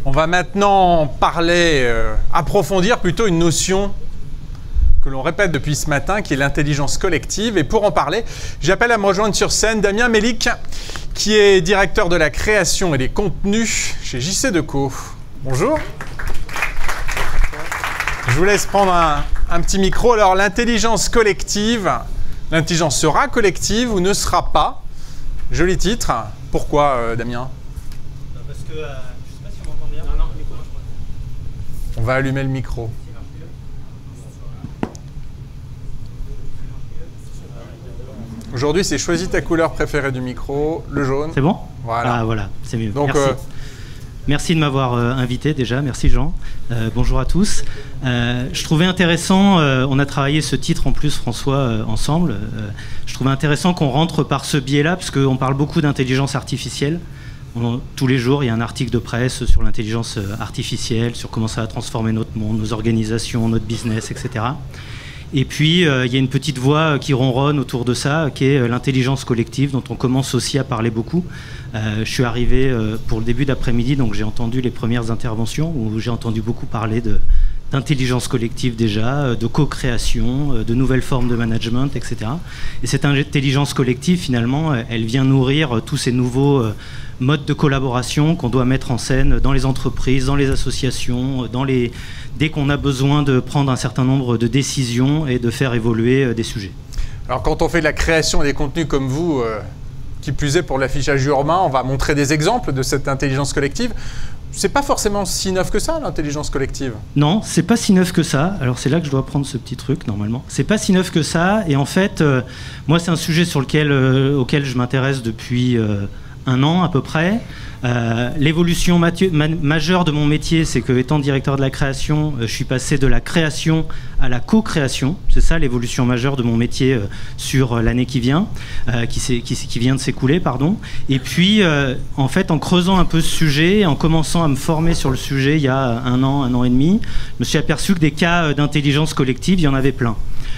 On va maintenant parler, approfondir plutôt une notion que l'on répète depuis ce matin, qui est l'intelligence collective. Et pour en parler, j'appelle à me rejoindre sur scène Damien Melik, qui est directeur de la création et des contenus chez JC Decaux. Bonjour. Je vous laisse prendre un petit micro. Alors, l'intelligence collective, l'intelligence sera collective ou ne sera pas? Joli titre. Pourquoi, Damien? Parce que, je ne sais pas si on m'entend bien. Non, le micro marche pas. On va allumer le micro. Aujourd'hui, c'est choisis ta couleur préférée du micro, le jaune. C'est bon? Voilà. Ah, voilà, c'est mieux. Donc, merci. Merci de m'avoir invité déjà, merci Jean. Bonjour à tous. Je trouvais intéressant, on a travaillé ce titre en plus François ensemble, je trouvais intéressant qu'on rentre par ce biais-là, parce qu'on parle beaucoup d'intelligence artificielle. Tous les jours, il y a un article de presse sur l'intelligence artificielle, sur comment ça va transformer notre monde, nos organisations, notre business, etc. Et puis, il y a une petite voix qui ronronne autour de ça, qui est l'intelligence collective, dont on commence aussi à parler beaucoup. Je suis arrivé pour le début d'après-midi, donc j'ai entendu les premières interventions, où j'ai entendu beaucoup parler d'intelligence collective déjà, de co-création, de nouvelles formes de management, etc. Et cette intelligence collective, finalement, elle vient nourrir tous ces nouveaux modes de collaboration qu'on doit mettre en scène dans les entreprises, dans les associations, dès qu'on a besoin de prendre un certain nombre de décisions et de faire évoluer des sujets. Alors, quand on fait de la création et des contenus comme vous, qui plus est pour l'affichage urbain, on va montrer des exemples de cette intelligence collective. C'est pas forcément si neuf que ça, l'intelligence collective. Non, c'est pas si neuf que ça. Alors c'est là que je dois prendre ce petit truc, normalement. C'est pas si neuf que ça. Et en fait, moi, c'est un sujet auquel je m'intéresse depuis un an à peu près. L'évolution majeure de mon métier, c'est que, étant directeur de la création, je suis passé de la création à la co-création. C'est ça l'évolution majeure de mon métier sur l'année qui vient, qui vient de s'écouler, pardon. Et puis, en fait, en creusant un peu ce sujet, en commençant à me former sur le sujet il y a un an et demi, je me suis aperçu que des cas d'intelligence collective, il y en avait plein.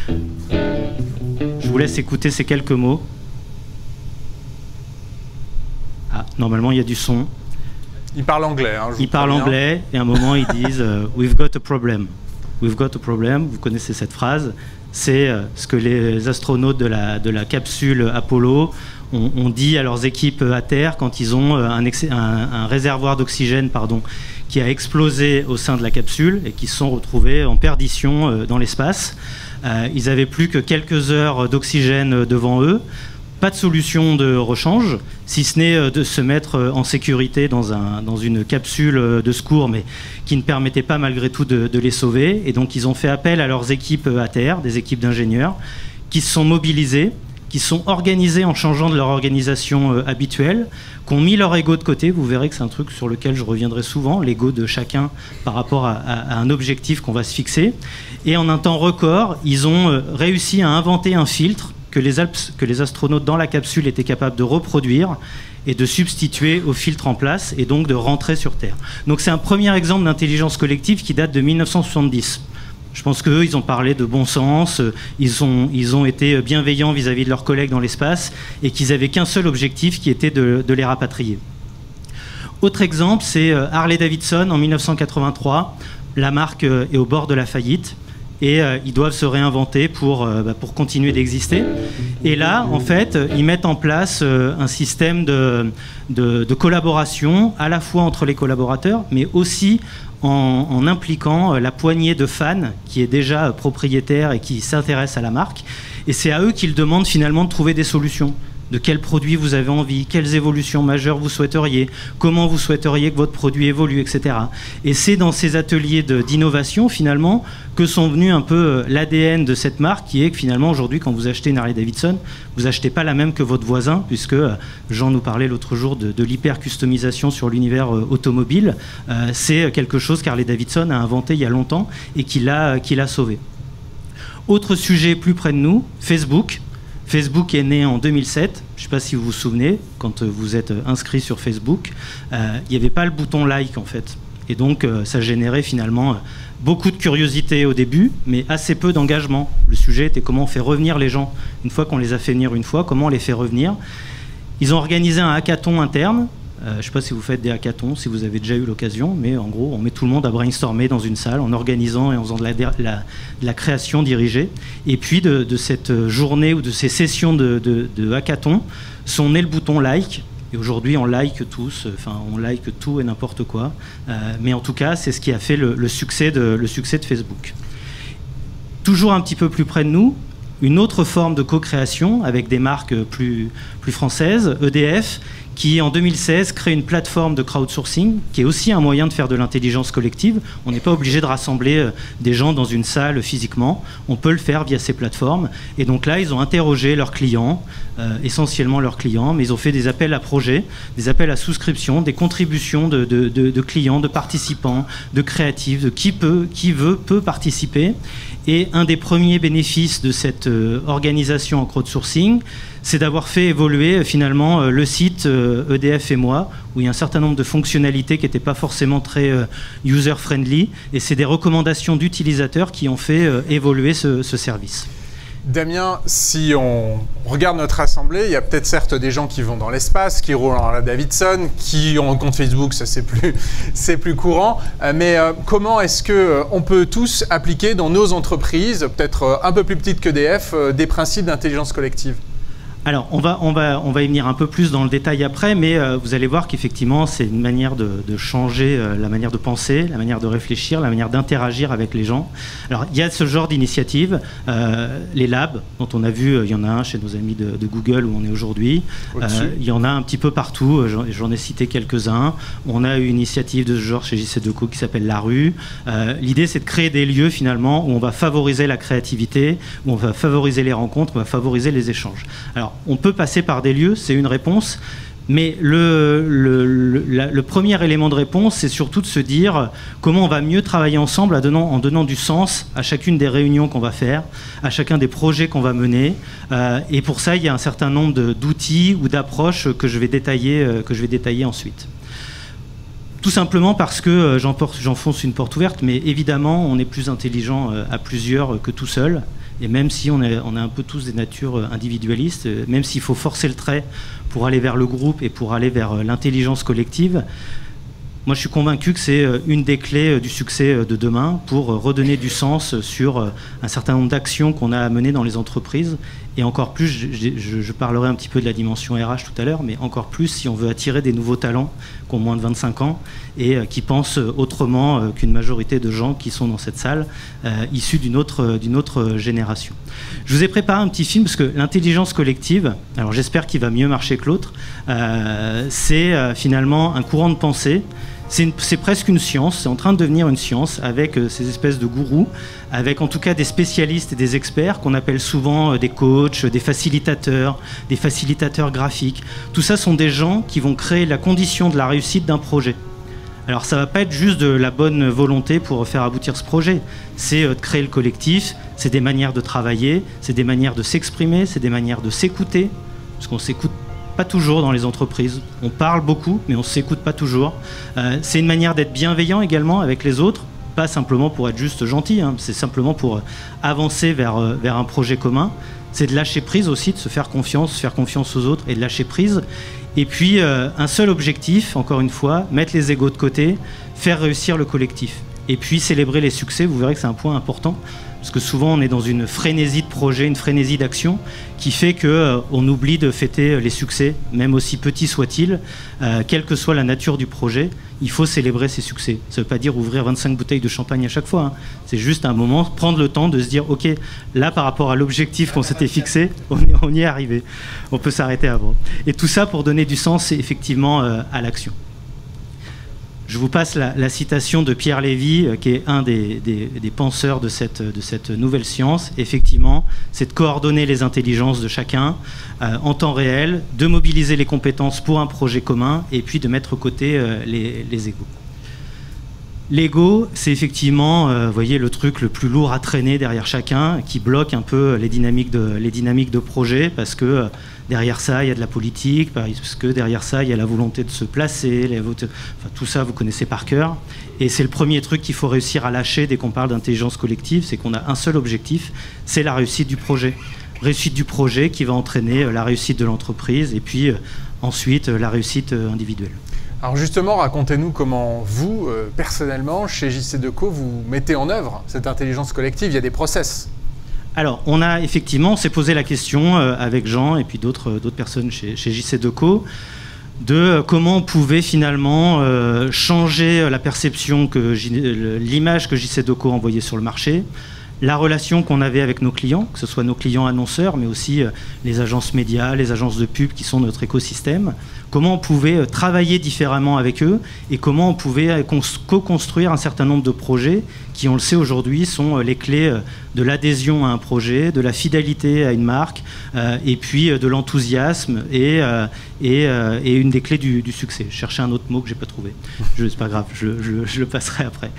Je vous laisse écouter ces quelques mots. Ah, normalement, il y a du son. Ils parlent anglais. Hein, ils parlent anglais, et à un moment, ils disent We've got a problem. We've got a problem. Vous connaissez cette phrase. C'est ce que les astronautes de la capsule Apollo ont dit à leurs équipes à Terre quand ils ont un réservoir d'oxygène qui a explosé au sein de la capsule et qui se sont retrouvés en perdition dans l'espace. Ils n'avaient plus que quelques heures d'oxygène devant eux. Pas de solution de rechange, si ce n'est de se mettre en sécurité dans une capsule de secours, mais qui ne permettait pas malgré tout de les sauver. Et donc ils ont fait appel à leurs équipes à terre, des équipes d'ingénieurs, qui se sont mobilisées, qui se sont organisées en changeant de leur organisation habituelle, qui ont mis leur ego de côté. Vous verrez que c'est un truc sur lequel je reviendrai souvent, l'ego de chacun par rapport à un objectif qu'on va se fixer. Et en un temps record, ils ont réussi à inventer un filtre que les astronautes dans la capsule étaient capables de reproduire et de substituer au filtre en place et donc de rentrer sur Terre. Donc c'est un premier exemple d'intelligence collective qui date de 1970. Je pense qu'eux, ils ont parlé de bon sens, ils ont été bienveillants vis-à-vis de leurs collègues dans l'espace et qu'ils n'avaient qu'un seul objectif qui était de les rapatrier. Autre exemple, c'est Harley-Davidson en 1983. La marque est au bord de la faillite. Et ils doivent se réinventer pour continuer d'exister. Et là, en fait, ils mettent en place un système de collaboration, à la fois entre les collaborateurs, mais aussi en impliquant la poignée de fans qui est déjà propriétaire et qui s'intéresse à la marque. Et c'est à eux qu'ils demandent finalement de trouver des solutions. De quels produits vous avez envie, quelles évolutions majeures vous souhaiteriez, comment vous souhaiteriez que votre produit évolue, etc. Et c'est dans ces ateliers d'innovation, finalement, que sont venus un peu l'ADN de cette marque, qui est que finalement, aujourd'hui, quand vous achetez une Harley-Davidson, vous achetez pas la même que votre voisin, puisque Jean nous parlait l'autre jour de l'hyper-customisation sur l'univers automobile. C'est quelque chose qu'Harley-Davidson a inventé il y a longtemps et qui l'a sauvé. Autre sujet plus près de nous, Facebook. Facebook est né en 2007, je ne sais pas si vous vous souvenez, quand vous êtes inscrit sur Facebook, il n'y avait pas le bouton like en fait. Et donc ça générait finalement beaucoup de curiosité au début, mais assez peu d'engagement. Le sujet était comment on fait revenir les gens. Une fois qu'on les a fait venir une fois, comment on les fait revenir. Ils ont organisé un hackathon interne Je ne sais pas si vous faites des hackathons, si vous avez déjà eu l'occasion, mais en gros, on met tout le monde à brainstormer dans une salle en organisant et en faisant de la création dirigée. Et puis de cette journée ou de ces sessions de hackathon sont nés le bouton like. Et aujourd'hui, on like tous, on like tout et n'importe quoi. Mais en tout cas, c'est ce qui a fait le succès de Facebook. Toujours un petit peu plus près de nous, une autre forme de co-création avec des marques plus françaises, EDF, qui en 2016 crée une plateforme de crowdsourcing qui est aussi un moyen de faire de l'intelligence collective. On n'est pas obligé de rassembler des gens dans une salle physiquement, on peut le faire via ces plateformes. Et donc là, ils ont interrogé leurs clients, essentiellement leurs clients, mais ils ont fait des appels à projets, des appels à souscription, des contributions de clients, de participants, de créatifs, de qui peut participer. Et un des premiers bénéfices de cette organisation en crowdsourcing, c'est d'avoir fait évoluer finalement le site EDF et moi, où il y a un certain nombre de fonctionnalités qui n'étaient pas forcément très user-friendly, et c'est des recommandations d'utilisateurs qui ont fait évoluer ce service. Damien, si on regarde notre assemblée, il y a peut-être certes des gens qui vont dans l'espace, qui roulent en Davidson, qui ont un compte Facebook, ça c'est plus courant. Mais comment est-ce qu'on peut tous appliquer dans nos entreprises, peut-être un peu plus petites qu'EDF, des principes d'intelligence collective ? Alors, on va y venir un peu plus dans le détail après, mais vous allez voir qu'effectivement, c'est une manière de changer la manière de penser, la manière de réfléchir, la manière d'interagir avec les gens. Alors, il y a ce genre d'initiatives, les labs, dont on a vu, il y en a un chez nos amis de Google où on est aujourd'hui. Il y en a un petit peu partout, j'en ai cité quelques-uns. On a une initiative de ce genre chez JC2Co qui s'appelle La Rue. L'idée, c'est de créer des lieux, finalement, où on va favoriser la créativité, où on va favoriser les rencontres, où on va favoriser les échanges. Alors, on peut passer par des lieux, c'est une réponse, mais le premier élément de réponse, c'est surtout de se dire comment on va mieux travailler ensemble en donnant du sens à chacune des réunions qu'on va faire, à chacun des projets qu'on va mener. Et pour ça, il y a un certain nombre d'outils ou d'approches que je vais détailler ensuite. Tout simplement parce que j'enfonce une porte ouverte, mais évidemment, on est plus intelligent à plusieurs que tout seul. Et même si on est un peu tous des natures individualistes, même s'il faut forcer le trait pour aller vers le groupe et pour aller vers l'intelligence collective, moi je suis convaincu que c'est une des clés du succès de demain pour redonner du sens sur un certain nombre d'actions qu'on a à mener dans les entreprises. Et encore plus, je parlerai un petit peu de la dimension RH tout à l'heure, mais encore plus si on veut attirer des nouveaux talents qui ont moins de 25 ans et qui pensent autrement qu'une majorité de gens qui sont dans cette salle, issus d'une autre génération. Je vous ai préparé un petit film parce que l'intelligence collective, alors j'espère qu'il va mieux marcher que l'autre, c'est finalement un courant de pensée. C'est presque une science, c'est en train de devenir une science avec ces espèces de gourous, avec en tout cas des spécialistes et des experts qu'on appelle souvent des coachs, des facilitateurs graphiques. Tout ça sont des gens qui vont créer la condition de la réussite d'un projet. Alors ça ne va pas être juste de la bonne volonté pour faire aboutir ce projet, c'est de créer le collectif, c'est des manières de travailler, c'est des manières de s'exprimer, c'est des manières de s'écouter, parce qu'on s'écoute pas toujours dans les entreprises. On parle beaucoup, mais on ne s'écoute pas toujours. C'est une manière d'être bienveillant également avec les autres, pas simplement pour être juste gentil, hein, c'est simplement pour avancer vers un projet commun. C'est de lâcher prise aussi, de se faire confiance aux autres et de lâcher prise. Et puis, un seul objectif, encore une fois, mettre les égos de côté, faire réussir le collectif. Et puis, célébrer les succès, vous verrez que c'est un point important. Parce que souvent, on est dans une frénésie de projet, une frénésie d'action qui fait qu'on oublie de fêter les succès, même aussi petits soient-ils, quelle que soit la nature du projet, il faut célébrer ces succès. Ça ne veut pas dire ouvrir 25 bouteilles de champagne à chaque fois, hein. C'est juste un moment, prendre le temps de se dire « Ok, là, par rapport à l'objectif qu'on s'était fixé, on y est arrivé. On peut s'arrêter avant. » Et tout ça pour donner du sens, effectivement, à l'action. Je vous passe la citation de Pierre Lévy, qui est un des penseurs de cette nouvelle science. Effectivement, c'est de coordonner les intelligences de chacun en temps réel, de mobiliser les compétences pour un projet commun et puis de mettre de côté les égos. L'ego, c'est effectivement, vous voyez, le truc le plus lourd à traîner derrière chacun, qui bloque un peu les dynamiques de projet, parce que derrière ça, il y a de la politique, parce que derrière ça, il y a la volonté de se placer, enfin, tout ça, vous connaissez par cœur. Et c'est le premier truc qu'il faut réussir à lâcher dès qu'on parle d'intelligence collective, c'est qu'on a un seul objectif, c'est la réussite du projet. Réussite du projet qui va entraîner la réussite de l'entreprise, et puis ensuite la réussite individuelle. Alors justement, racontez-nous comment vous, personnellement, chez JCDecaux, vous mettez en œuvre cette intelligence collective. Il y a des process. Alors, on s'est posé la question avec Jean et puis d'autres personnes chez JCDecaux de comment on pouvait finalement changer la perception, l'image que JCDecaux envoyait sur le marché, la relation qu'on avait avec nos clients, que ce soit nos clients annonceurs, mais aussi les agences médias, les agences de pub qui sont notre écosystème, comment on pouvait travailler différemment avec eux et comment on pouvait co-construire un certain nombre de projets qui, on le sait aujourd'hui, sont les clés de l'adhésion à un projet, de la fidélité à une marque, et puis de l'enthousiasme et une des clés du succès. Je cherchais un autre mot que je n'ai pas trouvé. C'est pas grave, je le passerai après.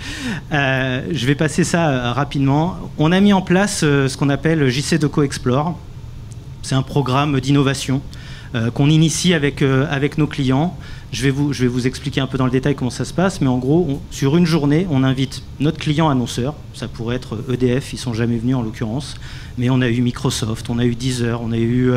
Je vais passer ça rapidement. On a mis en place ce qu'on appelle JCDecaux Explore. C'est un programme d'innovation qu'on initie avec nos clients. Je vais vous expliquer un peu dans le détail comment ça se passe, mais en gros, sur une journée, on invite notre client annonceur, ça pourrait être EDF, ils ne sont jamais venus en l'occurrence, mais on a eu Microsoft, on a eu Deezer, on a eu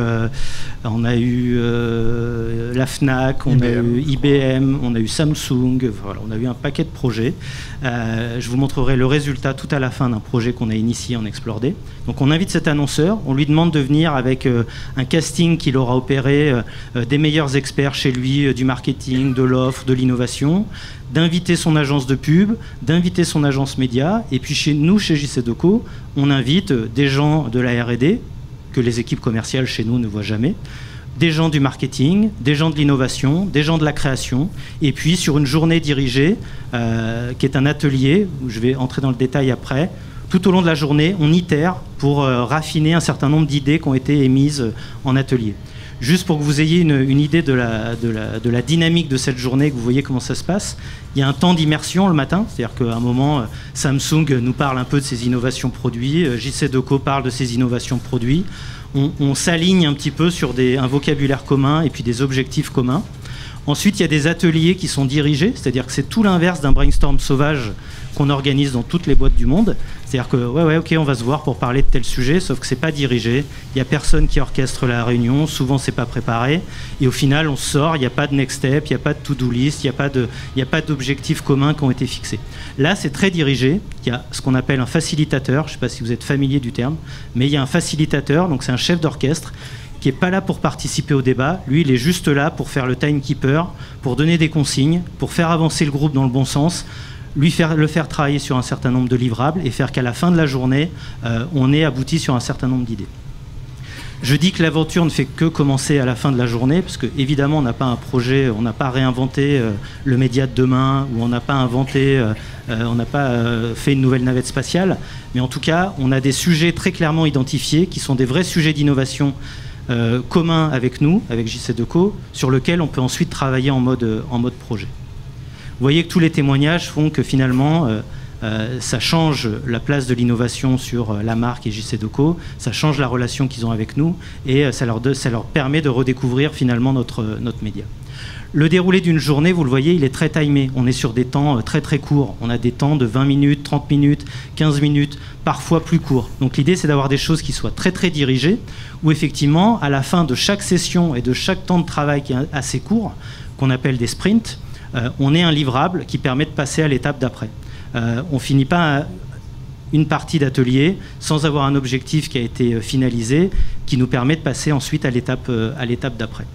la Fnac, on a eu IBM, on a eu Samsung, voilà, on a eu un paquet de projets. Je vous montrerai le résultat tout à la fin d'un projet qu'on a initié en Explore Day. Donc on invite cet annonceur, on lui demande de venir avec un casting qu'il aura opéré, des meilleurs experts chez lui, du marketing, de l'offre, de l'innovation, d'inviter son agence de pub, d'inviter son agence média, et puis chez JCDecaux, on invite des gens de la R&D, que les équipes commerciales chez nous ne voient jamais, des gens du marketing, des gens de l'innovation, des gens de la création, et puis sur une journée dirigée, qui est un atelier, où je vais entrer dans le détail après, tout au long de la journée, on itère pour raffiner un certain nombre d'idées qui ont été émises en atelier. Juste pour que vous ayez une idée de la dynamique de cette journée, que vous voyez comment ça se passe, il y a un temps d'immersion le matin, c'est-à-dire qu'à un moment, Samsung nous parle un peu de ses innovations produits, JCDecaux parle de ses innovations produits, on s'aligne un petit peu sur un vocabulaire commun et puis des objectifs communs. Ensuite, il y a des ateliers qui sont dirigés, c'est-à-dire que c'est tout l'inverse d'un brainstorm sauvage qu'on organise dans toutes les boîtes du monde. C'est-à-dire que, ok, on va se voir pour parler de tel sujet, sauf que c'est pas dirigé, il n'y a personne qui orchestre la réunion, souvent c'est pas préparé, et au final on sort, il n'y a pas de next step, il n'y a pas de to-do list, il n'y a pas d'objectifs communs qui ont été fixés. Là, c'est très dirigé, il y a ce qu'on appelle un facilitateur, je ne sais pas si vous êtes familier du terme, mais il y a un facilitateur, donc c'est un chef d'orchestre, qui n'est pas là pour participer au débat. Lui, il est juste là pour faire le timekeeper, pour donner des consignes, pour faire avancer le groupe dans le bon sens, le faire travailler sur un certain nombre de livrables et faire qu'à la fin de la journée, on ait abouti sur un certain nombre d'idées. Je dis que l'aventure ne fait que commencer à la fin de la journée, parce que évidemment, on n'a pas un projet, on n'a pas réinventé le média de demain, ou on n'a pas fait une nouvelle navette spatiale, mais en tout cas, on a des sujets très clairement identifiés, qui sont des vrais sujets d'innovation commun avec nous, avec JCDecaux, sur lequel on peut ensuite travailler en mode projet. Vous voyez que tous les témoignages font que finalement, ça change la place de l'innovation sur la marque et JCDecaux, ça change la relation qu'ils ont avec nous, et ça leur permet de redécouvrir finalement notre média. Le déroulé d'une journée, vous le voyez, il est très timé. On est sur des temps très très courts. On a des temps de 20 minutes, 30 minutes, 15 minutes, parfois plus courts. Donc l'idée, c'est d'avoir des choses qui soient très très dirigées, où effectivement, à la fin de chaque session et de chaque temps de travail qui est assez court, qu'on appelle des sprints, on ait un livrable qui permet de passer à l'étape d'après. On ne finit pas une partie d'atelier sans avoir un objectif qui a été finalisé, qui nous permet de passer ensuite à l'étape d'après.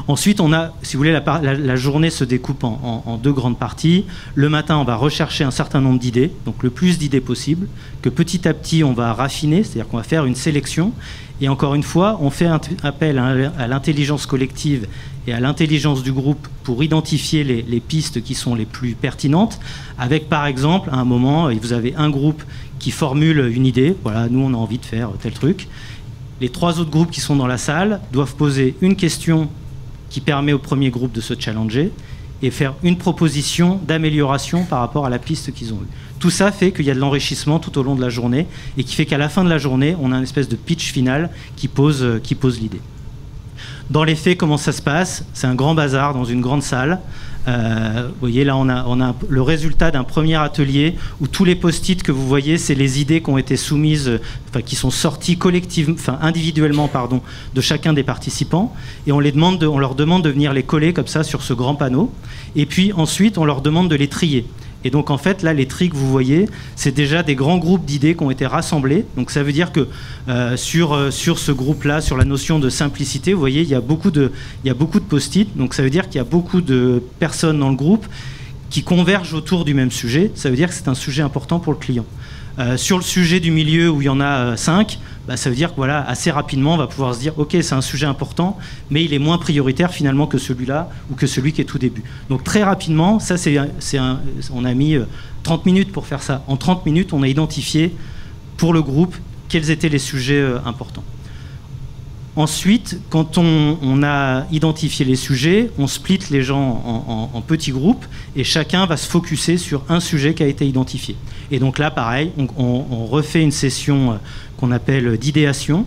Ensuite, on a, si vous voulez, la journée se découpe en deux grandes parties. Le matin, on va rechercher un certain nombre d'idées, donc le plus d'idées possible, que petit à petit, on va raffiner, c'est-à-dire qu'on va faire une sélection. Et encore une fois, on fait appel à l'intelligence collective et à l'intelligence du groupe pour identifier les pistes qui sont les plus pertinentes, avec par exemple, à un moment, vous avez un groupe qui formule une idée, voilà, nous on a envie de faire tel truc. Les trois autres groupes qui sont dans la salle doivent poser une question qui permet au premier groupe de se challenger et faire une proposition d'amélioration par rapport à la piste qu'ils ont eue. Tout ça fait qu'il y a de l'enrichissement tout au long de la journée et qui fait qu'à la fin de la journée, on a une espèce de pitch final qui pose l'idée. Dans les faits, comment ça se passe? C'est un grand bazar dans une grande salle. Vous voyez, là, on a le résultat d'un premier atelier où tous les post-it que vous voyez, c'est les idées qui ont été soumises, enfin, qui sont sorties collectivement, enfin, individuellement, pardon, de chacun des participants. Et on leur demande de venir les coller comme ça sur ce grand panneau. Et puis ensuite, on leur demande de les trier. Et donc, en fait, là, les tris que vous voyez, c'est déjà des grands groupes d'idées qui ont été rassemblés. Donc, ça veut dire que sur ce groupe-là, sur la notion de simplicité, vous voyez, il y a beaucoup de post-it. Donc, ça veut dire qu'il y a beaucoup de personnes dans le groupe qui convergent autour du même sujet. Ça veut dire que c'est un sujet important pour le client. Sur le sujet du milieu où il y en a 5, bah, ça veut dire que voilà, assez rapidement, on va pouvoir se dire ok, c'est un sujet important, mais il est moins prioritaire finalement que celui-là ou que celui qui est tout début. Donc très rapidement, ça on a mis 30 minutes pour faire ça. En 30 minutes, on a identifié pour le groupe quels étaient les sujets importants. Ensuite, quand on a identifié les sujets, on split les gens en petits groupes et chacun va se focuser sur un sujet qui a été identifié. Et donc là, pareil, on refait une session qu'on appelle d'idéation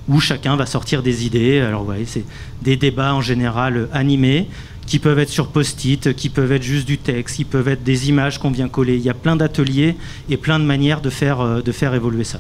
où chacun va sortir des idées. Alors, vous voyez, c'est des débats en général animés qui peuvent être sur post-it, qui peuvent être juste du texte, qui peuvent être des images qu'on vient coller. Il y a plein d'ateliers et plein de manières de faire évoluer ça.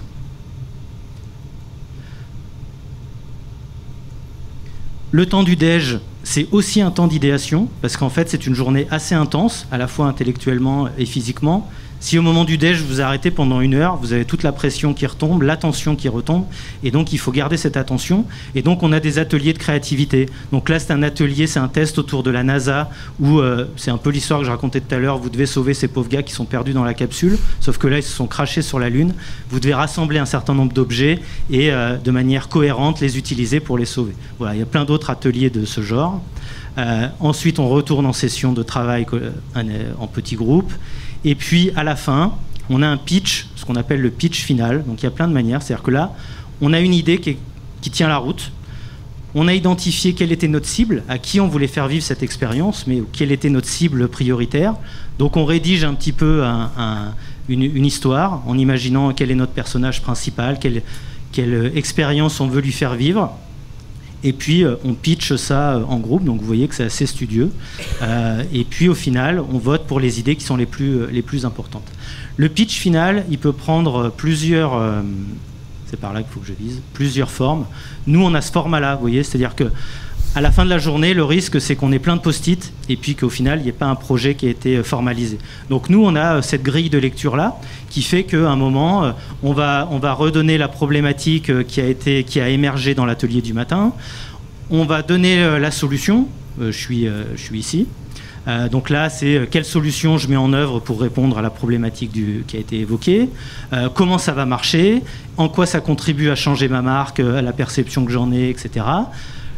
Le temps du déj, c'est aussi un temps d'idéation, parce qu'en fait, c'est une journée assez intense, à la fois intellectuellement et physiquement. Si au moment du déj, vous arrêtez pendant 1 heure, vous avez toute la pression qui retombe, l'attention qui retombe, et donc il faut garder cette attention. Et donc on a des ateliers de créativité. Donc là, c'est un atelier, c'est un test autour de la NASA, où c'est un peu l'histoire que je racontais tout à l'heure, vous devez sauver ces pauvres gars qui sont perdus dans la capsule, sauf que là, ils se sont crashés sur la Lune. Vous devez rassembler un certain nombre d'objets et de manière cohérente, les utiliser pour les sauver. Voilà, il y a plein d'autres ateliers de ce genre. Ensuite, on retourne en session de travail en petits groupes. Et puis, à la fin, on a un pitch, ce qu'on appelle le pitch final. Donc, il y a plein de manières. C'est-à-dire que là, on a une idée qui tient la route. On a identifié quelle était notre cible, à qui on voulait faire vivre cette expérience, mais quelle était notre cible prioritaire. Donc, on rédige un petit peu une histoire en imaginant quel est notre personnage principal, quelle expérience on veut lui faire vivre. Et puis, on pitch ça en groupe, donc vous voyez que c'est assez studieux. Et puis, au final, on vote pour les idées qui sont les plus importantes. Le pitch final, il peut prendre plusieurs... c'est par là qu'il faut que je vise. Plusieurs formes. Nous, on a ce format-là, vous voyez, c'est-à-dire que à la fin de la journée, le risque, c'est qu'on ait plein de post-it et puis qu'au final, il n'y ait pas un projet qui a été formalisé. Donc nous, on a cette grille de lecture-là qui fait qu'à un moment, on va redonner la problématique qui a émergé dans l'atelier du matin. On va donner la solution. Je suis ici. Donc là, c'est quelle solution je mets en œuvre pour répondre à la problématique qui a été évoquée, comment ça va marcher, en quoi ça contribue à changer ma marque, à la perception que j'en ai, etc.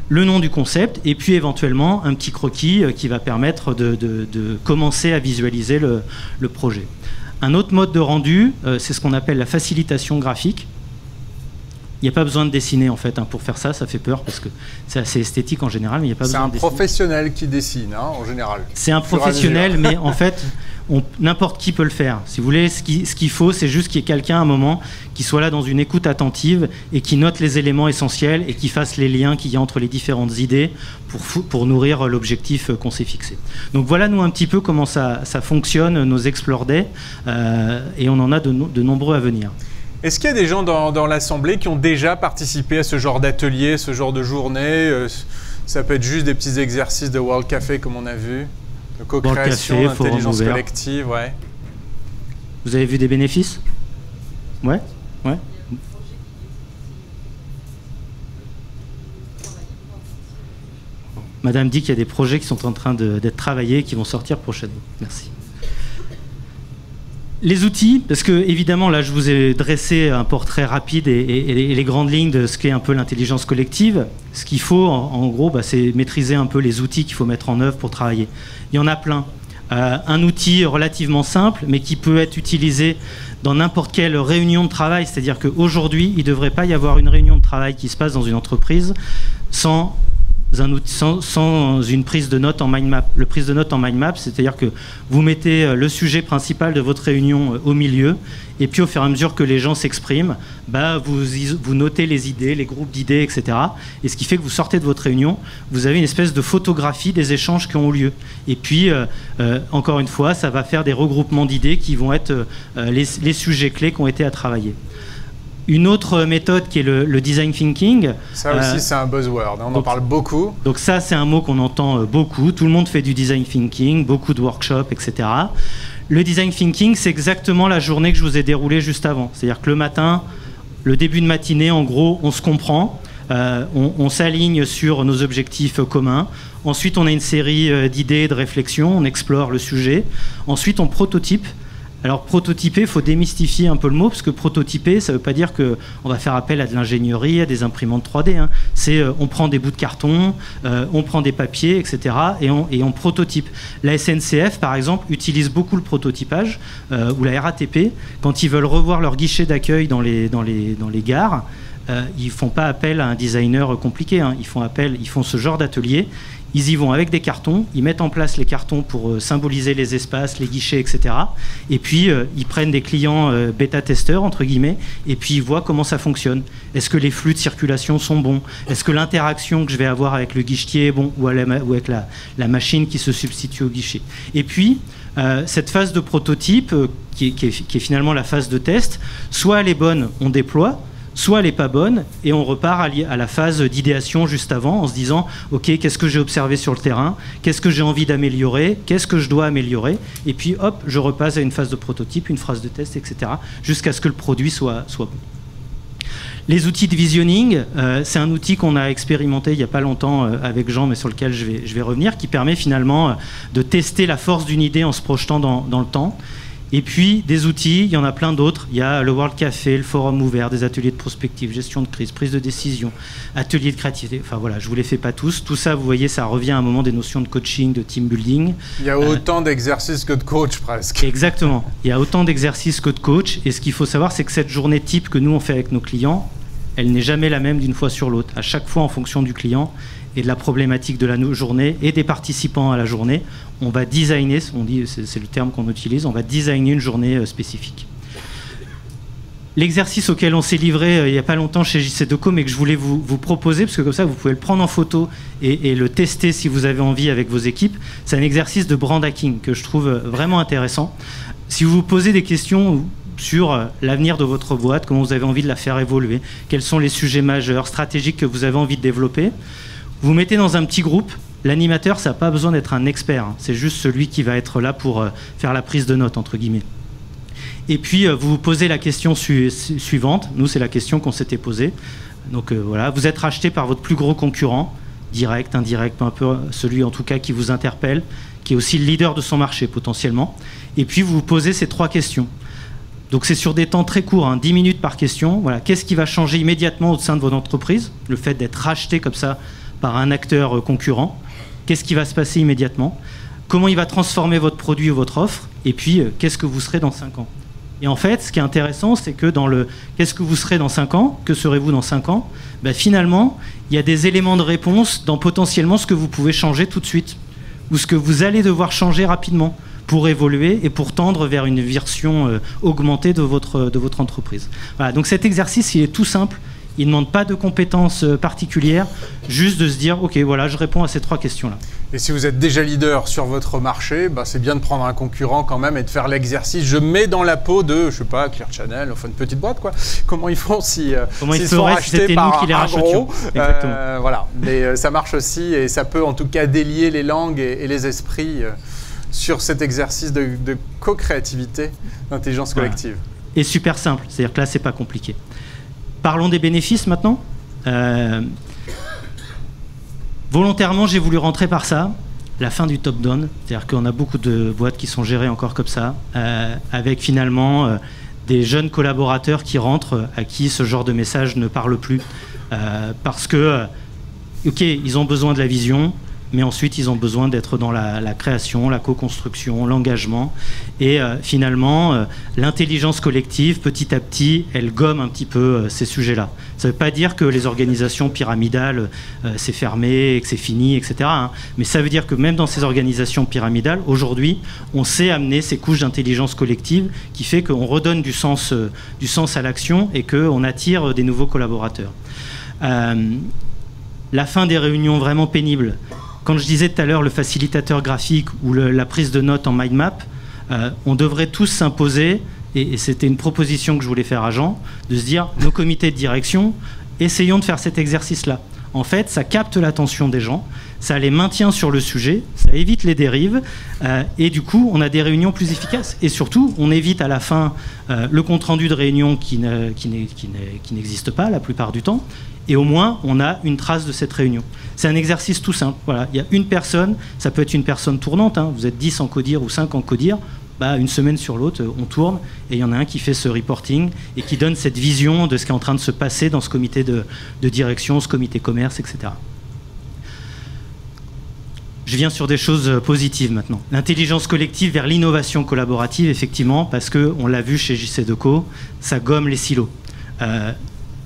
Le nom du concept, et puis éventuellement un petit croquis qui va permettre de commencer à visualiser le projet. Un autre mode de rendu, c'est ce qu'on appelle la facilitation graphique. Il n'y a pas besoin de dessiner en fait, hein, pour faire ça, ça fait peur parce que c'est assez esthétique en général, mais il n'y a pas besoin de dessiner. C'est un professionnel qui dessine, hein, en général. C'est un professionnel, mais en fait, n'importe qui peut le faire. Si vous voulez, ce qu'il faut, c'est juste qu'il y ait quelqu'un à un moment qui soit là dans une écoute attentive et qui note les éléments essentiels et qui fasse les liens qu'il y a entre les différentes idées pour nourrir l'objectif qu'on s'est fixé. Donc voilà, nous, un petit peu comment ça fonctionne, nos Explore Day, et on en a de nombreux à venir. Est-ce qu'il y a des gens dans l'Assemblée qui ont déjà participé à ce genre d'atelier, ce genre de journée? Ça peut être juste des petits exercices de World Café, comme on a vu, de co-création, d'intelligence collective. Ouais. Vous avez vu des bénéfices? Ouais. Madame dit qu'il y a des projets qui sont en train d'être travaillés et qui vont sortir prochainement. Merci. Les outils, parce que évidemment là je vous ai dressé un portrait rapide et les grandes lignes de ce qu'est un peu l'intelligence collective. Ce qu'il faut en gros, c'est maîtriser un peu les outils qu'il faut mettre en œuvre pour travailler. Il y en a plein. Un outil relativement simple mais qui peut être utilisé dans n'importe quelle réunion de travail, c'est-à-dire qu'aujourd'hui il ne devrait pas y avoir une réunion de travail qui se passe dans une entreprise sans sans une prise de notes en mind map. Le prise de notes en mind map, c'est-à-dire que vous mettez le sujet principal de votre réunion au milieu, et puis au fur et à mesure que les gens s'expriment, vous notez les idées, les groupes d'idées, etc. Et ce qui fait que vous sortez de votre réunion, vous avez une espèce de photographie des échanges qui ont eu lieu. Et puis, encore une fois, ça va faire des regroupements d'idées qui vont être les sujets clés qui ont été à travailler. Une autre méthode qui est le design thinking. Ça aussi, c'est un buzzword, on en parle beaucoup. Donc ça, c'est un mot qu'on entend beaucoup. Tout le monde fait du design thinking, beaucoup de workshops, etc. Le design thinking, c'est exactement la journée que je vous ai déroulée juste avant. C'est-à-dire que le matin, le début de matinée, en gros, on se comprend, on s'aligne sur nos objectifs communs. Ensuite, on a une série d'idées, de réflexions, on explore le sujet. Ensuite, on prototype. Alors prototyper, il faut démystifier un peu le mot, parce que prototyper, ça ne veut pas dire qu'on va faire appel à de l'ingénierie, à des imprimantes 3D. Hein. C'est on prend des bouts de carton, on prend des papiers, etc. et on prototype. La SNCF, par exemple, utilise beaucoup le prototypage, ou la RATP, quand ils veulent revoir leur guichet d'accueil dans les gares. Ils ne font pas appel à un designer compliqué, hein. Ils font ce genre d'atelier. Ils y vont avec des cartons, ils mettent en place les cartons pour symboliser les espaces, les guichets, etc. Et puis, ils prennent des clients bêta-testeurs, entre guillemets, et puis ils voient comment ça fonctionne. Est-ce que les flux de circulation sont bons? Est-ce que l'interaction que je vais avoir avec le guichetier est bon, ou avec la machine qui se substitue au guichet? Et puis, cette phase de prototype, qui est finalement la phase de test, soit elle est bonne, on déploie, soit elle n'est pas bonne, et on repart à la phase d'idéation juste avant, en se disant « Ok, qu'est-ce que j'ai observé sur le terrain? Qu'est-ce que j'ai envie d'améliorer? Qu'est-ce que je dois améliorer ?» Et puis, hop, je repasse à une phase de prototype, une phase de test, etc., jusqu'à ce que le produit soit bon. Les outils de visionning, c'est un outil qu'on a expérimenté il n'y a pas longtemps avec Jean, mais sur lequel je vais revenir, qui permet finalement de tester la force d'une idée en se projetant dans le temps. Et puis, des outils, il y en a plein d'autres. Il y a le World Café, le forum ouvert, des ateliers de prospective, gestion de crise, prise de décision, ateliers de créativité. Enfin voilà, je ne vous les fais pas tous. Tout ça, vous voyez, ça revient à un moment des notions de coaching, de team building. Il y a autant d'exercices que de coach, presque. Exactement. Il y a autant d'exercices que de coach. Et ce qu'il faut savoir, c'est que cette journée type que nous, on fait avec nos clients, elle n'est jamais la même d'une fois sur l'autre. À chaque fois, en fonction du client et de la problématique de la journée et des participants à la journée, on va designer, c'est le terme qu'on utilise, on va designer une journée spécifique. L'exercice auquel on s'est livré il n'y a pas longtemps chez JC2Co, mais que je voulais vous proposer, parce que comme ça vous pouvez le prendre en photo et le tester si vous avez envie avec vos équipes, c'est un exercice de brand hacking que je trouve vraiment intéressant. Si vous vous posez des questions sur l'avenir de votre boîte, comment vous avez envie de la faire évoluer, quels sont les sujets majeurs, stratégiques que vous avez envie de développer, vous mettez dans un petit groupe. L'animateur, ça n'a pas besoin d'être un expert, hein. C'est juste celui qui va être là pour faire la prise de notes, entre guillemets. Et puis, vous vous posez la question suivante. Nous, c'est la question qu'on s'était posée. Donc voilà, vous êtes racheté par votre plus gros concurrent, direct, indirect, peu importe, celui en tout cas qui vous interpelle, qui est aussi le leader de son marché potentiellement. Et puis, vous vous posez ces 3 questions. Donc c'est sur des temps très courts, hein, 10 minutes par question. Voilà, qu'est-ce qui va changer immédiatement au sein de votre entreprise? Le fait d'être racheté comme ça par un acteur concurrent. Qu'est-ce qui va se passer immédiatement? Comment il va transformer votre produit ou votre offre? Et puis, qu'est-ce que vous serez dans 5 ans? Et en fait, ce qui est intéressant, c'est que dans le « qu'est-ce que vous serez dans 5 ans? Que serez-vous dans 5 ans ?» finalement, il y a des éléments de réponse dans potentiellement ce que vous pouvez changer tout de suite ou ce que vous allez devoir changer rapidement pour évoluer et pour tendre vers une version augmentée de votre entreprise. Voilà, donc cet exercice, il est tout simple. Il ne demande pas de compétences particulières, juste de se dire « Ok, voilà, je réponds à ces 3 questions-là ». Et si vous êtes déjà leader sur votre marché, c'est bien de prendre un concurrent quand même et de faire l'exercice. Je mets dans la peau de, je sais pas, Clear Channel, enfin une petite boîte, quoi. Comment ils font s'ils sont rachetés par un gros voilà. Mais ça marche aussi et ça peut en tout cas délier les langues et les esprits sur cet exercice de co-créativité, d'intelligence collective. Voilà. Et super simple, c'est-à-dire que là, c'est pas compliqué. Parlons des bénéfices maintenant. Volontairement, j'ai voulu rentrer par ça, la fin du top-down. C'est-à-dire qu'on a beaucoup de boîtes qui sont gérées encore comme ça, avec finalement des jeunes collaborateurs qui rentrent, à qui ce genre de message ne parle plus. Parce que, ok, ils ont besoin de la vision, mais ensuite ils ont besoin d'être dans la création, la co-construction, l'engagement. Et finalement, l'intelligence collective, petit à petit, elle gomme un petit peu ces sujets-là. Ça ne veut pas dire que les organisations pyramidales, c'est fermé, que c'est fini, etc. hein. Mais ça veut dire que même dans ces organisations pyramidales, aujourd'hui, on sait amener ces couches d'intelligence collective qui fait qu'on redonne du sens à l'action et qu'on attire des nouveaux collaborateurs. La fin des réunions vraiment pénibles. Quand je disais tout à l'heure le facilitateur graphique ou la prise de notes en mind map, on devrait tous s'imposer, et c'était une proposition que je voulais faire à Jean, de se dire, nos comités de direction, essayons de faire cet exercice-là. En fait, ça capte l'attention des gens, ça les maintient sur le sujet, ça évite les dérives, et du coup, on a des réunions plus efficaces. Et surtout, on évite à la fin le compte-rendu de réunion qui n'existe pas la plupart du temps, et au moins, on a une trace de cette réunion. C'est un exercice tout simple. Voilà. Il y a une personne, ça peut être une personne tournante, hein, vous êtes 10 en codir ou 5 en codir, bah, une semaine sur l'autre, on tourne, et il y en a un qui fait ce reporting et qui donne cette vision de ce qui est en train de se passer dans ce comité de direction, ce comité commerce, etc. Je viens sur des choses positives maintenant. L'intelligence collective vers l'innovation collaborative, effectivement, parce qu'on l'a vu chez JC2Co, ça gomme les silos.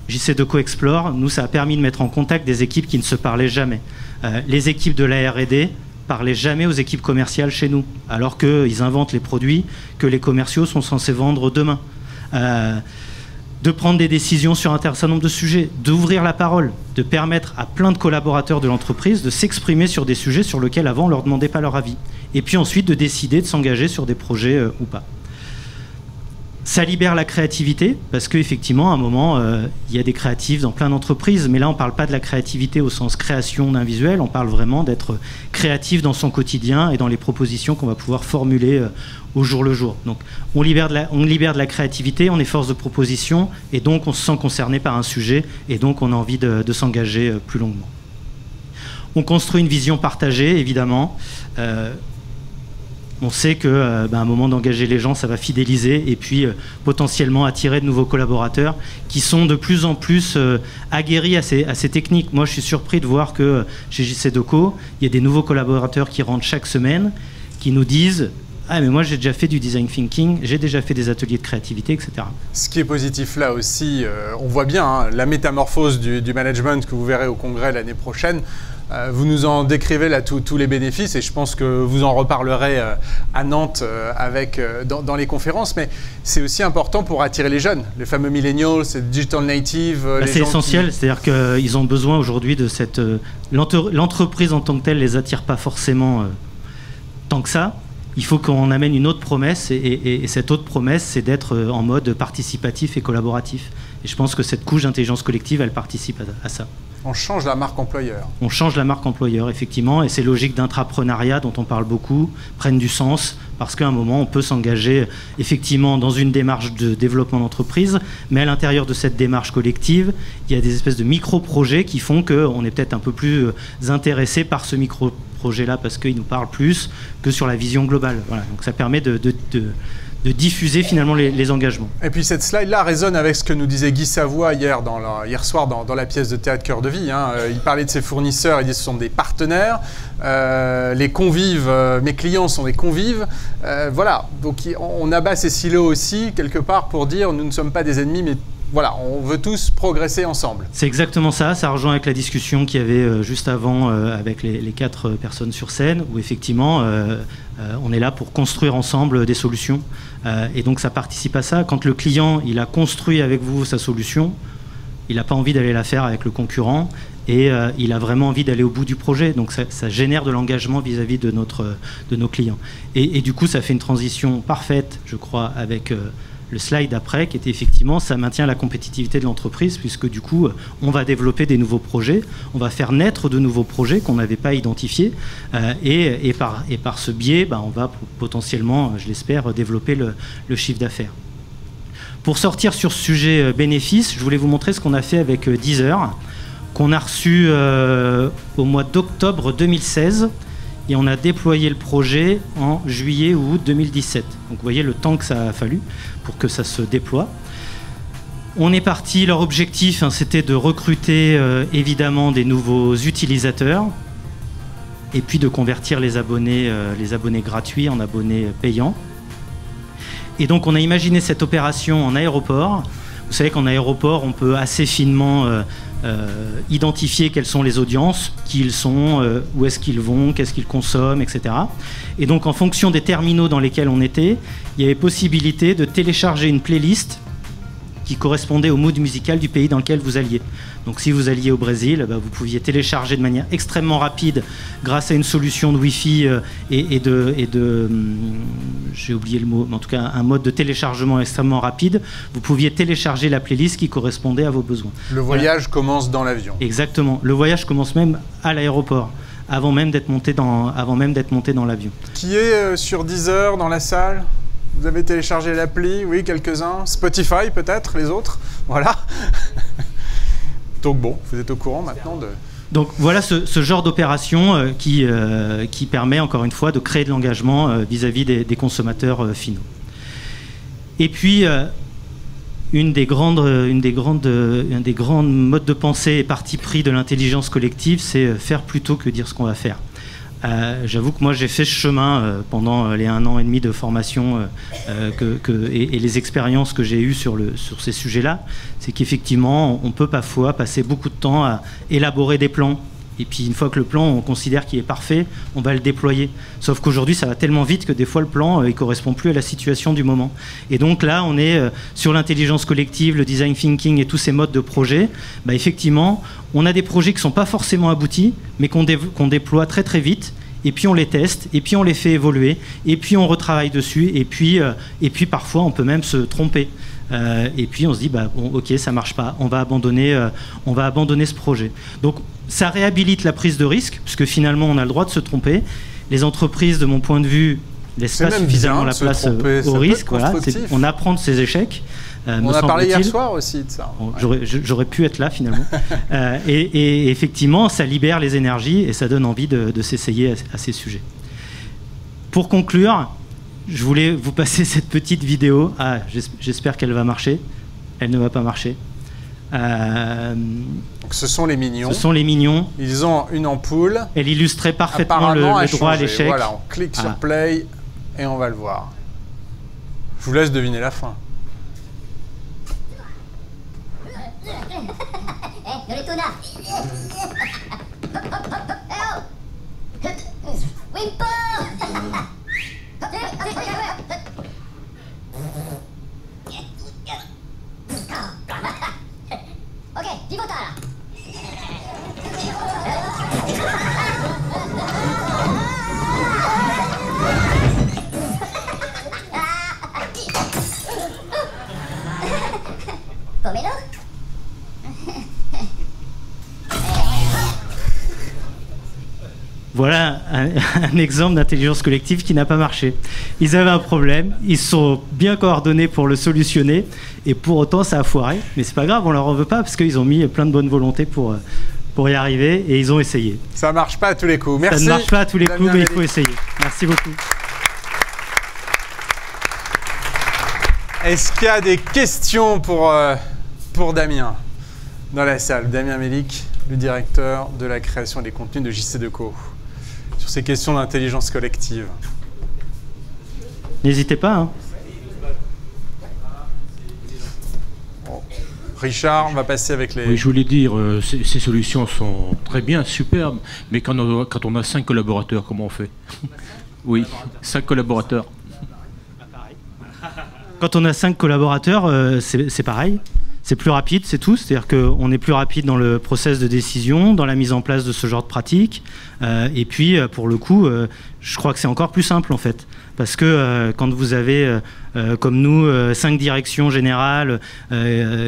JC2Co Explore, nous, ça a permis de mettre en contact des équipes qui ne se parlaient jamais. Les équipes de la R&D parlaient jamais aux équipes commerciales chez nous, alors qu'ils inventent les produits que les commerciaux sont censés vendre demain. De prendre des décisions sur un certain nombre de sujets, d'ouvrir la parole, de permettre à plein de collaborateurs de l'entreprise de s'exprimer sur des sujets sur lesquels avant on ne leur demandait pas leur avis. Et puis ensuite de décider de s'engager sur des projets ou pas. Ça libère la créativité, parce qu'effectivement, à un moment, il y a des créatifs dans plein d'entreprises, mais là, on ne parle pas de la créativité au sens création d'un visuel, on parle vraiment d'être créatif dans son quotidien et dans les propositions qu'on va pouvoir formuler au jour le jour. Donc, on libère de la créativité, on est force de proposition, et donc on se sent concerné par un sujet, et donc on a envie de s'engager plus longuement. On construit une vision partagée, évidemment. On sait qu'à un moment d'engager les gens, ça va fidéliser et puis potentiellement attirer de nouveaux collaborateurs qui sont de plus en plus aguerris à ces techniques. Moi, je suis surpris de voir que chez JC2Co, il y a des nouveaux collaborateurs qui rentrent chaque semaine, qui nous disent « Ah, mais moi, j'ai déjà fait du design thinking, j'ai déjà fait des ateliers de créativité, etc. » Ce qui est positif là aussi, on voit bien hein, la métamorphose du management que vous verrez au congrès l'année prochaine. Vous nous en décrivez là tous les bénéfices et je pense que vous en reparlerez à Nantes dans les conférences, mais c'est aussi important pour attirer les jeunes, les fameux millennials, les digital natives. C'est essentiel, c'est-à-dire qu'ils ont besoin aujourd'hui de cette... L'entreprise en tant que telle ne les attire pas forcément tant que ça. Il faut qu'on amène une autre promesse et cette autre promesse, c'est d'être en mode participatif et collaboratif. Et je pense que cette couche d'intelligence collective, elle participe à ça. On change la marque employeur. On change la marque employeur, effectivement, et ces logiques d'intrapreneuriat dont on parle beaucoup prennent du sens parce qu'à un moment, on peut s'engager effectivement dans une démarche de développement d'entreprise, mais à l'intérieur de cette démarche collective, il y a des espèces de micro-projets qui font qu'on est peut-être un peu plus intéressé par ce micro-projet-là parce qu'il nous parle plus que sur la vision globale. Voilà. Donc ça permet de diffuser finalement les engagements. Et puis cette slide-là résonne avec ce que nous disait Guy Savoie hier soir dans la pièce de théâtre Cœur de Vie. Hein. Il parlait de ses fournisseurs, il dit que ce sont des partenaires, les convives, mes clients sont des convives. Voilà, donc on abat ces silos aussi quelque part pour dire nous ne sommes pas des ennemis, mais voilà, on veut tous progresser ensemble. C'est exactement ça, ça rejoint avec la discussion qu'il y avait juste avant avec les 4 personnes sur scène, où effectivement on est là pour construire ensemble des solutions. Et donc ça participe à ça. Quand le client il a construit avec vous sa solution, il n'a pas envie d'aller la faire avec le concurrent et il a vraiment envie d'aller au bout du projet. Donc ça génère de l'engagement vis-à-vis de nos clients. Et du coup ça fait une transition parfaite, je crois, avec... le slide après, qui était effectivement, ça maintient la compétitivité de l'entreprise, puisque du coup, on va développer des nouveaux projets, on va faire naître de nouveaux projets qu'on n'avait pas identifiés, et par ce biais, on va potentiellement, je l'espère, développer le chiffre d'affaires. Pour sortir sur ce sujet bénéfice, je voulais vous montrer ce qu'on a fait avec Deezer, qu'on a reçu au mois d'octobre 2016, et on a déployé le projet en juillet ou août 2017. Donc vous voyez le temps que ça a fallu pour que ça se déploie. On est parti, leur objectif c'était de recruter évidemment des nouveaux utilisateurs. et puis de convertir les abonnés gratuits en abonnés payants. Et donc on a imaginé cette opération en aéroport. Vous savez qu'en aéroport, on peut assez finement identifier quelles sont les audiences, qui ils sont, où est-ce qu'ils vont, qu'est-ce qu'ils consomment, etc. Et donc en fonction des terminaux dans lesquels on était, il y avait possibilité de télécharger une playlist qui correspondait au mood musical du pays dans lequel vous alliez. Donc si vous alliez au Brésil, vous pouviez télécharger de manière extrêmement rapide, grâce à une solution de Wi-Fi j'ai oublié le mot, mais en tout cas un mode de téléchargement extrêmement rapide, vous pouviez télécharger la playlist qui correspondait à vos besoins. Le voyage commence dans l'avion. Exactement. Le voyage commence même à l'aéroport, avant même d'être monté dans l'avion. Qui est sur Deezer dans la salle ? Vous avez téléchargé l'appli? Oui, quelques-uns. Spotify peut-être, les autres. Voilà. Donc bon, vous êtes au courant maintenant de... Donc voilà ce genre d'opération qui permet encore une fois de créer de l'engagement vis-à-vis des consommateurs finaux. Et puis un des grands modes de pensée et parti pris de l'intelligence collective, c'est faire plutôt que dire ce qu'on va faire. J'avoue que moi j'ai fait ce chemin pendant les 1 an et demi de formation et les expériences que j'ai eues sur ces sujets-là, c'est qu'effectivement on peut parfois passer beaucoup de temps à élaborer des plans, et puis une fois que le plan on considère qu'il est parfait, on va le déployer. Sauf qu'aujourd'hui ça va tellement vite que des fois le plan il correspond plus à la situation du moment. Et donc là on est sur l'intelligence collective, le design thinking et tous ces modes de projet. Effectivement on a des projets qui ne sont pas forcément aboutis, mais qu'on déploie très très vite, et puis on les teste, et puis on les fait évoluer, et puis on retravaille dessus, et puis parfois on peut même se tromper. Et puis on se dit, bon, ok, ça marche pas, on va abandonner ce projet. Donc ça réhabilite la prise de risque, puisque finalement on a le droit de se tromper. Les entreprises, de mon point de vue, laissent pas suffisamment la place au risque. Voilà, on apprend de ses échecs. On a parlé hier soir aussi de ça. J'aurais pu être là finalement. Et effectivement, ça libère les énergies et ça donne envie de s'essayer à ces sujets. Pour conclure, je voulais vous passer cette petite vidéo. J'espère qu'elle va marcher. Elle ne va pas marcher. Donc ce sont les mignons. Ce sont les mignons. Ils ont une ampoule. Elle illustrait parfaitement le droit à l'échec. Voilà, on clique sur play et on va le voir. Je vous laisse deviner la fin. Voilà un exemple d'intelligence collective qui n'a pas marché. Ils avaient un problème, ils se sont bien coordonnés pour le solutionner, et pour autant ça a foiré. Mais c'est pas grave, on leur en veut pas, parce qu'ils ont mis plein de bonne volonté pour y arriver, et ils ont essayé. Ça marche pas à tous les coups. Merci. Ça ne marche pas à tous les coups, mais il faut essayer. Merci beaucoup. Est-ce qu'il y a des questions pour Damien dans la salle? Damien Melik, le directeur de la création et des contenus de JC2Co, sur ces questions d'intelligence collective. N'hésitez pas. Hein. Bon. Richard, on va passer avec les... Oui, je voulais dire, ces solutions sont très bien, superbes, mais quand on a 5 collaborateurs, comment on fait? Oui, 5 collaborateurs. Quand on a 5 collaborateurs, c'est pareil. C'est plus rapide, c'est tout. C'est-à-dire qu'on est plus rapide dans le process de décision, dans la mise en place de ce genre de pratique. Et puis, pour le coup, je crois que c'est encore plus simple, en fait. Parce que quand vous avez, comme nous, 5 directions générales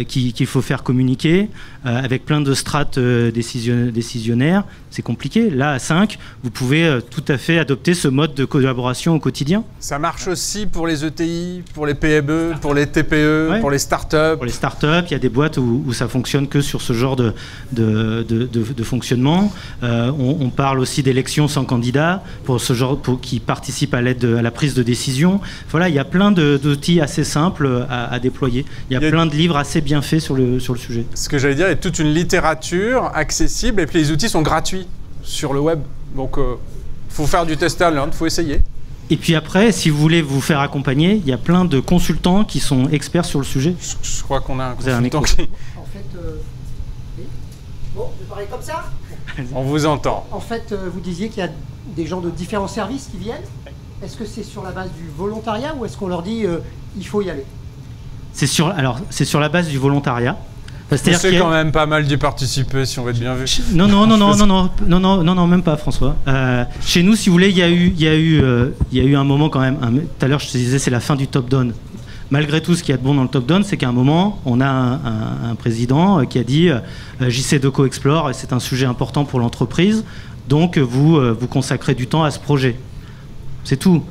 qu'il faut faire communiquer, avec plein de strates décisionnaires, c'est compliqué. Là, à 5, vous pouvez tout à fait adopter ce mode de collaboration au quotidien. Ça marche aussi pour les ETI, pour les PME, pour les TPE, ouais. Pour les startups. Pour les startups, il y a des boîtes où ça fonctionne que sur ce genre de fonctionnement. On parle aussi d'élections sans candidat, pour ce genre, qui participent à la prise de décision. Voilà, il y a plein d'outils assez simples à déployer. Il y a plein de livres assez bien faits sur le sujet. Ce que j'allais dire, il y a toute une littérature accessible, et puis les outils sont gratuits sur le web. Donc, faut faire du test and learn, faut essayer. Et puis après, si vous voulez vous faire accompagner, il y a plein de consultants qui sont experts sur le sujet. Je crois qu'on a un Vous avez un consultant micro. qui... En fait, bon, je vais parler comme ça. On vous entend. En fait, vous disiez qu'il y a des gens de différents services qui viennent. Est-ce que c'est sur la base du volontariat ou est-ce qu'on leur dit il faut y aller? C'est sur la base du volontariat. C'est-à-dire C'est quand même pas mal d'y participer si on veut être bien vu. Non, même pas, François. Chez nous, si vous voulez, il y a eu un moment quand même. Tout à l'heure, je te disais, c'est la fin du top-down. Malgré tout, ce qu'il y a de bon dans le top-down, c'est qu'à un moment, on a un président qui a dit JC Deco Explore, c'est un sujet important pour l'entreprise, donc vous consacrez du temps à ce projet. C'est tout.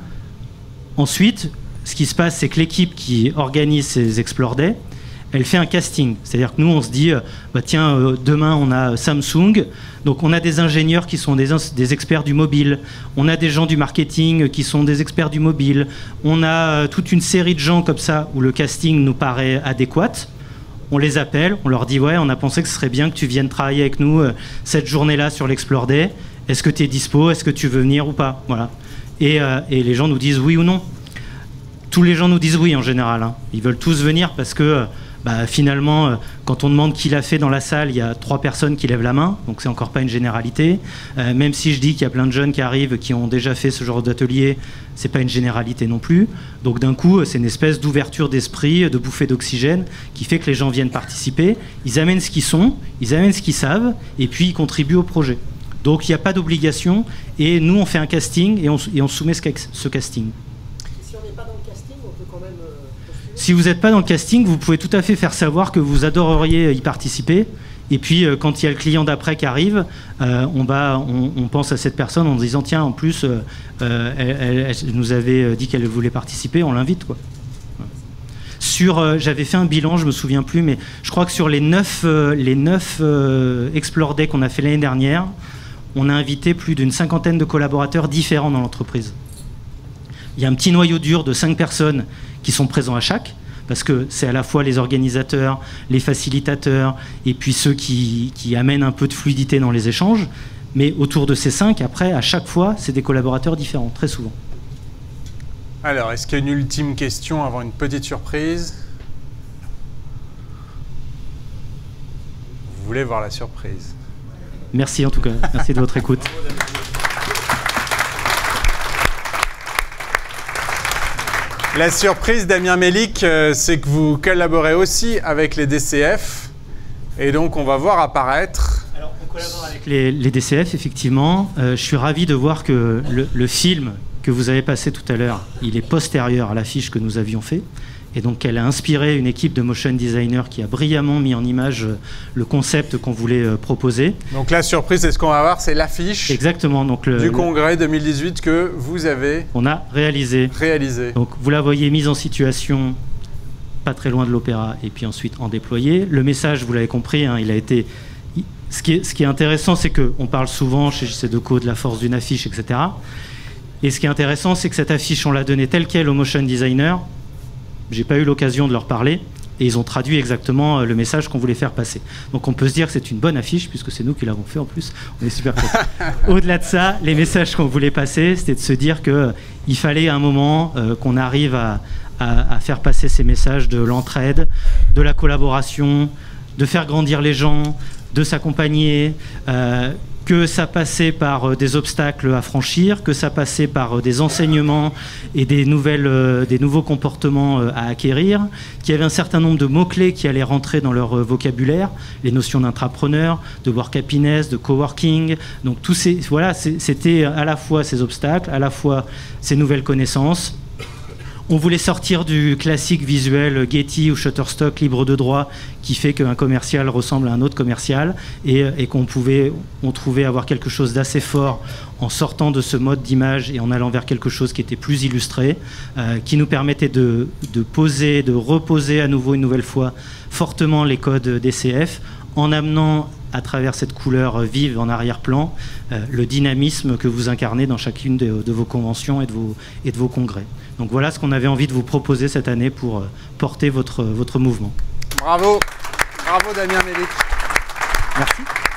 Ensuite, ce qui se passe, c'est que l'équipe qui organise ces Explore Day, elle fait un casting. C'est-à-dire que nous, on se dit, tiens, demain, on a Samsung. Donc, on a des ingénieurs qui sont des experts du mobile. On a des gens du marketing qui sont des experts du mobile. On a toute une série de gens comme ça où le casting nous paraît adéquat. On les appelle, on leur dit, ouais, on a pensé que ce serait bien que tu viennes travailler avec nous cette journée-là sur l'Explore Day. Est-ce que tu es dispo? Est-ce que tu veux venir ou pas? Voilà. Et les gens nous disent oui ou non. Tous les gens nous disent oui en général. Hein. Ils veulent tous venir parce que finalement, quand on demande qui l'a fait dans la salle, il y a 3 personnes qui lèvent la main, donc c'est encore pas une généralité. Même si je dis qu'il y a plein de jeunes qui arrivent, qui ont déjà fait ce genre d'atelier, c'est pas une généralité non plus. Donc d'un coup, c'est une espèce d'ouverture d'esprit, de bouffée d'oxygène, qui fait que les gens viennent participer. Ils amènent ce qu'ils sont, ils amènent ce qu'ils savent, et puis ils contribuent au projet. Donc il n'y a pas d'obligation, et nous on fait un casting, et on soumet ce casting. Si on n'est pas dans le casting, on peut quand même postuler. Si vous n'êtes pas dans le casting, vous pouvez tout à fait faire savoir que vous adoreriez y participer. Et puis, quand il y a le client d'après qui arrive, on pense à cette personne en disant tiens, en plus, elle nous avait dit qu'elle voulait participer, on l'invite, quoi. J'avais fait un bilan, je me souviens plus, mais je crois que sur les 9 Explore Day qu'on a fait l'année dernière, on a invité plus d'une 50aine de collaborateurs différents dans l'entreprise. Il y a un petit noyau dur de 5 personnes qui sont présents à chaque, parce que c'est à la fois les organisateurs, les facilitateurs, et puis ceux qui amènent un peu de fluidité dans les échanges. Mais autour de ces 5, après, à chaque fois, c'est des collaborateurs différents, très souvent. Alors, est-ce qu'il y a une ultime question avant une petite surprise? Vous voulez voir la surprise? Merci en tout cas, merci de votre écoute. La surprise, Damien Melik, c'est que vous collaborez aussi avec les DCF. Et donc, on va voir apparaître... Alors, on collabore avec les DCF, effectivement. Je suis ravi de voir que le film que vous avez passé tout à l'heure, il est postérieur à l'affiche que nous avions fait. Et donc, elle a inspiré une équipe de motion designers qui a brillamment mis en image le concept qu'on voulait proposer. Donc, la surprise, c'est ce qu'on va voir, c'est l'affiche du congrès 2018 que vous avez réalisé. Donc, vous la voyez mise en situation, pas très loin de l'opéra, et puis ensuite en déployé. Le message, vous l'avez compris, hein, il a été... Ce qui est intéressant, c'est qu'on parle souvent chez JC Deco de la force d'une affiche, etc. Et ce qui est intéressant, c'est que cette affiche, on l'a donnée telle quelle aux motion designers. J'ai pas eu l'occasion de leur parler et ils ont traduit exactement le message qu'on voulait faire passer. Donc on peut se dire que c'est une bonne affiche puisque c'est nous qui l'avons fait en plus. On est super contents. Au-delà de ça, les messages qu'on voulait passer, c'était de se dire qu'il fallait à un moment qu'on arrive à faire passer ces messages de l'entraide, de la collaboration, de faire grandir les gens, de s'accompagner, que ça passait par des obstacles à franchir, que ça passait par des enseignements et des nouveaux comportements à acquérir, qu'il y avait un certain nombre de mots-clés qui allaient rentrer dans leur vocabulaire, les notions d'intrapreneur, de work happiness, de coworking. Donc c'était à la fois ces obstacles, à la fois ces nouvelles connaissances. On voulait sortir du classique visuel Getty ou Shutterstock libre de droit qui fait qu'un commercial ressemble à un autre commercial et qu'on trouvait avoir quelque chose d'assez fort en sortant de ce mode d'image et en allant vers quelque chose qui était plus illustré, qui nous permettait de reposer à nouveau une nouvelle fois fortement les codes DCF en amenant à travers cette couleur vive en arrière-plan le dynamisme que vous incarnez dans chacune de vos conventions et de vos congrès. Donc voilà ce qu'on avait envie de vous proposer cette année pour porter votre mouvement. Bravo, bravo Damien Melik. Merci.